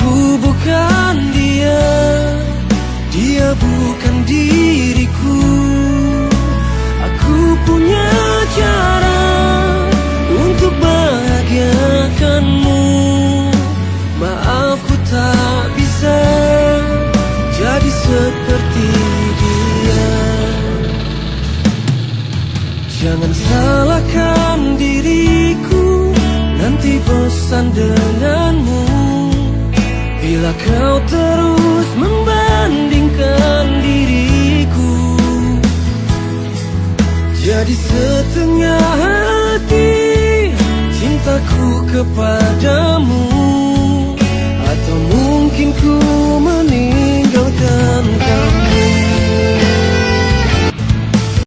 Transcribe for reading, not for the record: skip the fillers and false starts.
Aku bukan dia, dia bukan diriku. Aku punya cara untuk bahagiakanmu. Maaf ku tak bisa jadi seperti dia. Jangan salahkan diriku, nanti bosan denganmu. Bila kau terus membandingkan diriku, jadi setengah hati cintaku kepadamu. Atau mungkin ku meninggalkan kamu.